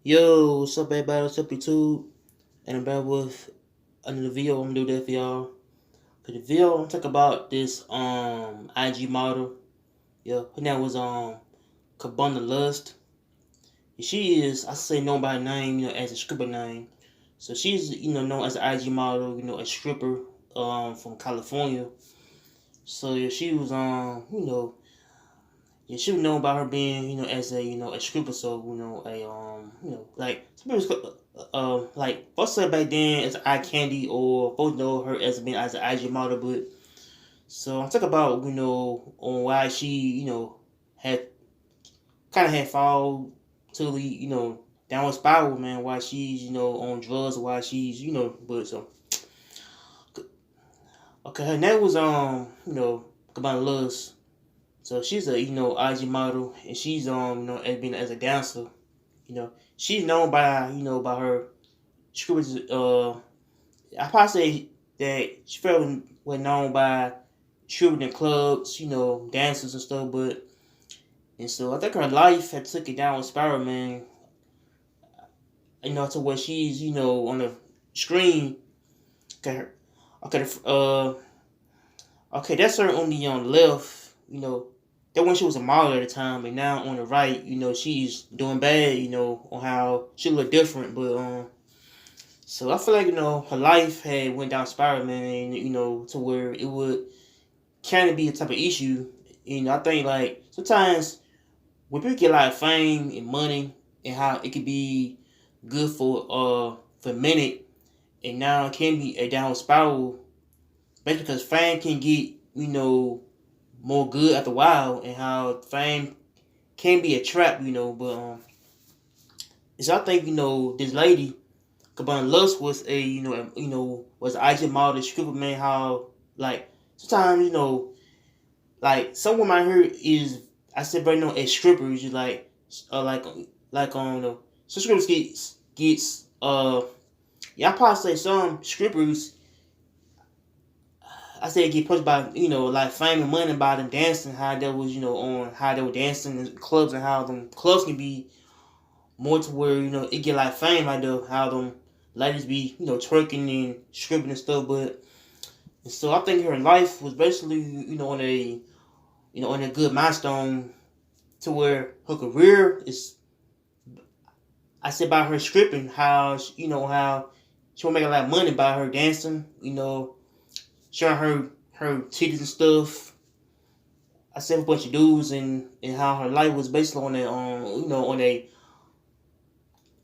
Yo, what's up everybody? What's up YouTube? And I'm back with another video. I'm gonna do that for y'all. For the video, I'm gonna talk about this IG model. Yeah, her name was Cubana Lust. And she is I say known by her name, as a stripper name. So she's known as an IG model, a stripper from California. So yeah, she was yeah, she was known by her being, as a, a stripper. So, like some people, like folks said back then as eye candy, or folks know her as being as an IG model. But so I'm talking about, on why she, had kind of had fall to the, downward spiral, man. Why she's, on drugs, why she's, but so okay, her name was Cabana Luz. So she's a IG model, and she's as being as a dancer. She's known by by her scriptures. I probably say that she fairly was known by shooting in clubs, dances and stuff. But and so I think her life had took it down with spiral, man. To where she's on the screen. Okay, okay, okay, that's her on the left. That when she was a model at the time, and now on the right, she's doing bad. On how she look different, but so I feel like her life had went down spiral, man. To where it would kind of be a type of issue. I think like sometimes when people get a lot of fame and money, and how it could be good for a minute, and now it can be a down spiral, basically because fame can get more good after a while, and how fame can be a trap, but so I think this lady Cabana Lust was a was an IG model stripper, man. How like sometimes like some women out here is I said very known as strippers, just like some strippers gets yeah, I probably say some strippers I said get pushed by like fame and money by them dancing, how they was on how they were dancing in clubs, and how them clubs can be more to where it get like fame, like how them ladies be twerking and stripping and stuff. But and so I think her life was basically on a on a good milestone, to where her career is I said by her stripping, how how she will make a lot of money by her dancing, showing her titties and stuff. I said a bunch of dudes, and how her life was basically on a on a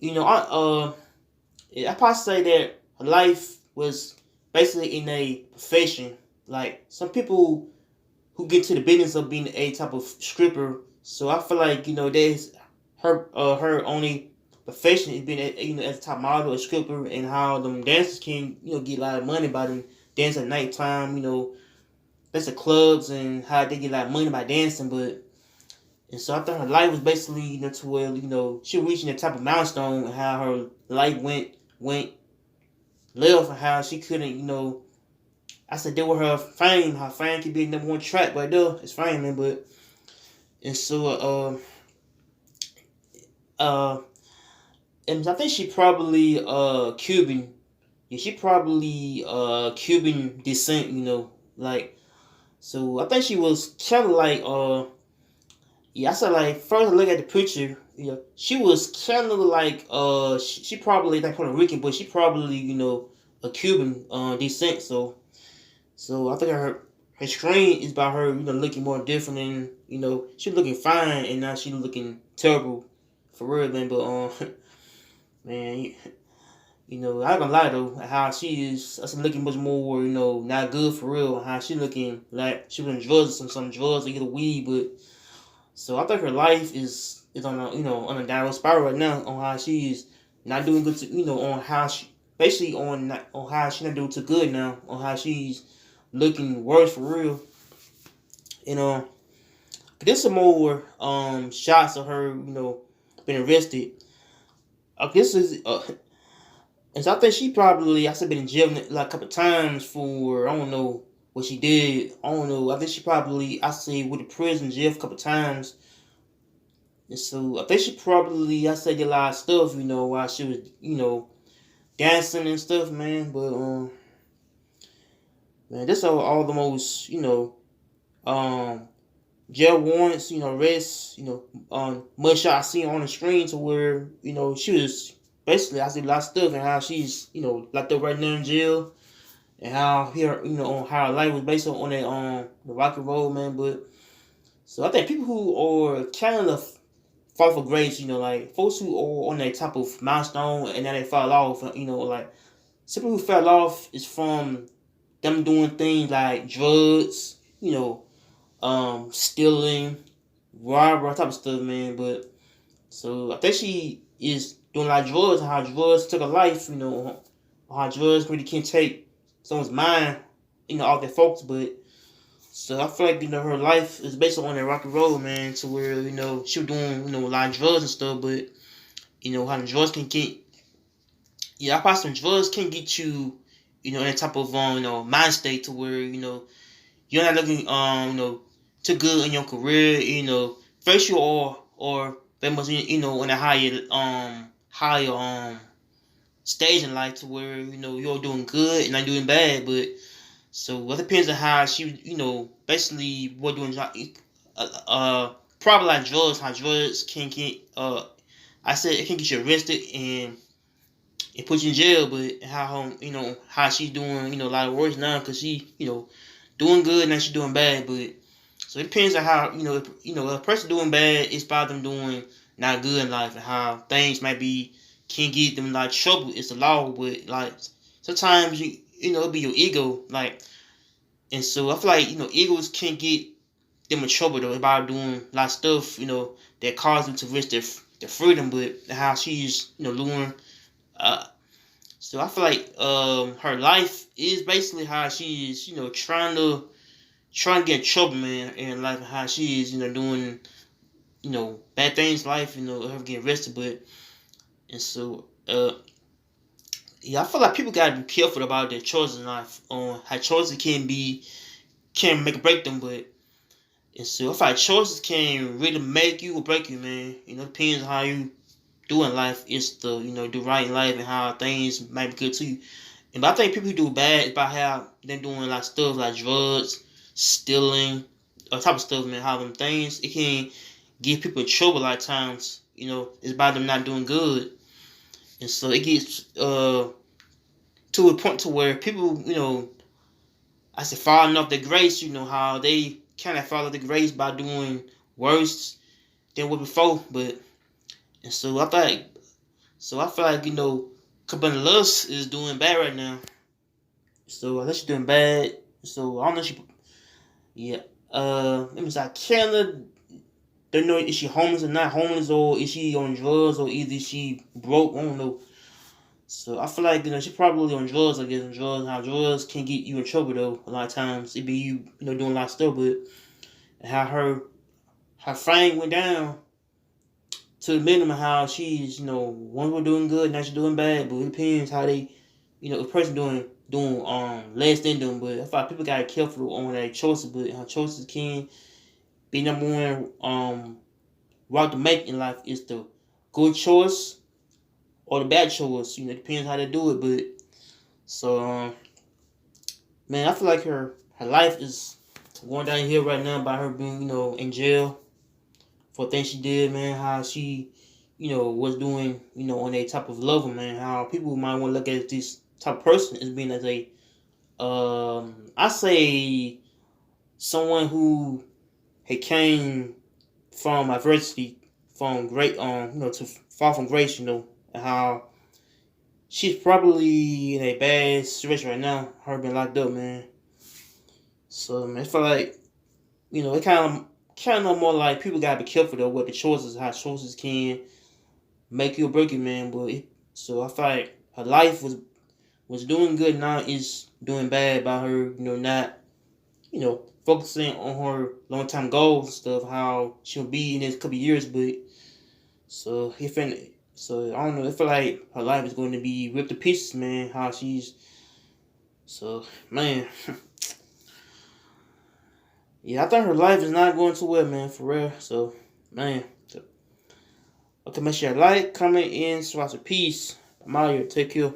I probably say that her life was basically in a profession. Like some people who get to the business of being a type of stripper. So I feel like there's her only profession is being as a top model, a stripper, and how them dancers can get a lot of money by them dance at nighttime. That's the clubs, and how they get a lot of money by dancing. But and so I think her life was basically to where she reaching the type of milestone, and how her life went left, and how she couldn't I said deal with her fame, how fame could be number one track right there. It's fame, man. But and so uh and I think she probably Cuban. Yeah, she probably Cuban descent, like so I think she was kind of like yeah, I said like first I look at the picture, she was kind of like she probably like Puerto Rican, but she probably a Cuban descent. So I think her screen is by her looking more different, and she looking fine, and now she looking terrible for real, man. But man, I ain't gonna lie though, how she is, I said looking much more, not good for real. How she looking like she was on drugs, some drugs or get a weed, but so I think her life is on a on a downward spiral right now, on how she is not doing good to on how she basically on how she not doing too good now, on how she's looking worse for real. You know, there's some more shots of her being arrested. This is and so I think she probably I said been in jail like a couple times for I don't know what she did. I don't know. I think she probably I say with the prison jail a couple times. And so I think she probably, I said, did a lot of stuff, while she was, dancing and stuff, man. But man, this all the most, um, jail warrants, arrests, mugshot I seen on the screen to where, she was basically, I see a lot of stuff and how she's, locked up right now in jail and how here, how her life was based on that, the rocky road, man. But so I think people who are kind of fall for grace, like folks who are on that type of milestone and then they fall off, like some people who fell off is from them doing things like drugs, stealing, robbery, type of stuff, man. But so I think she is doing a lot of drugs, how drugs took a life, how drugs really can take someone's mind, off their folks. But so I feel like her life is based on that rocky road, man, to where she was doing a lot of drugs and stuff, but how the drugs can get, yeah, I probably some drugs can get you, in that type of mind state to where you're not looking too good in your career, first you are or very much on a higher stage in life to where you're doing good and not doing bad. But so it depends on how she basically what doing probably like drugs, how drugs can get I said it can get you arrested and put you in jail. But how how she's doing a lot of worse now because she doing good and now she's doing bad. But so it depends on how if, a person doing bad, it's about them doing not good in life and how things might be can get them like trouble. It's the law, but like sometimes it be your ego, like, and so I feel like egos can get them in trouble though about doing a lot of stuff that cause them to risk their freedom. But how she's luring, uh, so I feel like her life is basically how she's trying to get in trouble, man, in life, and how she is, doing, bad things in life, her getting arrested. But and so, yeah, I feel like people gotta be careful about their choices in life, on how choices can make or break them. But and so, I feel like choices can really make you or break you, man. Depends on how you do in life. It's the do right in life and how things might be good to you. And but I think people who do bad is about how they're doing like stuff like drugs, stealing, all type of stuff, man. How them things it can get people in trouble a lot of times. It's about them not doing good, and so it gets to a point to where people, I say falling off the grace. How they kind of follow the grace by doing worse than what before. But and so I feel like Cubana Lust is doing bad right now. So I think she's doing bad. So I don't know if she. Yeah. It was like Canada. Don't know if she homeless or not homeless, or is she on drugs, or either she broke. I don't know. So I feel like she probably on drugs. I guess on drugs. How drugs can get you in trouble though. A lot of times it be you doing a lot of stuff, but how her frame went down to the minimum. How she's one was doing good, now she's doing bad. But it depends how they a person doing less than them. But I thought people gotta be careful on their choices. But how choices can be number one route to make in life is the good choice or the bad choice. It depends how they do it. But so man, I feel like her life is going down here right now by her being in jail for things she did, man. How she was doing on a type of level, man. How people might want to look at this type of person as being as a I say someone who had came from adversity, from great to far from grace, and how she's probably in a bad situation right now, her being locked up, man. So man, I feel like it kind of more like people gotta be careful though with the choices, how choices can make you or break you, man. But so I feel like her life was doing good, now is doing bad by her, not focusing on her long time goals and stuff, how she'll be in this couple years. But so so I don't know. I feel like her life is going to be ripped to pieces, man. How she's so man. Yeah, I think her life is not going too well, man. For real. So man, Okay, make sure you like, comment, and subscribe. Peace. I'm out here. Take care.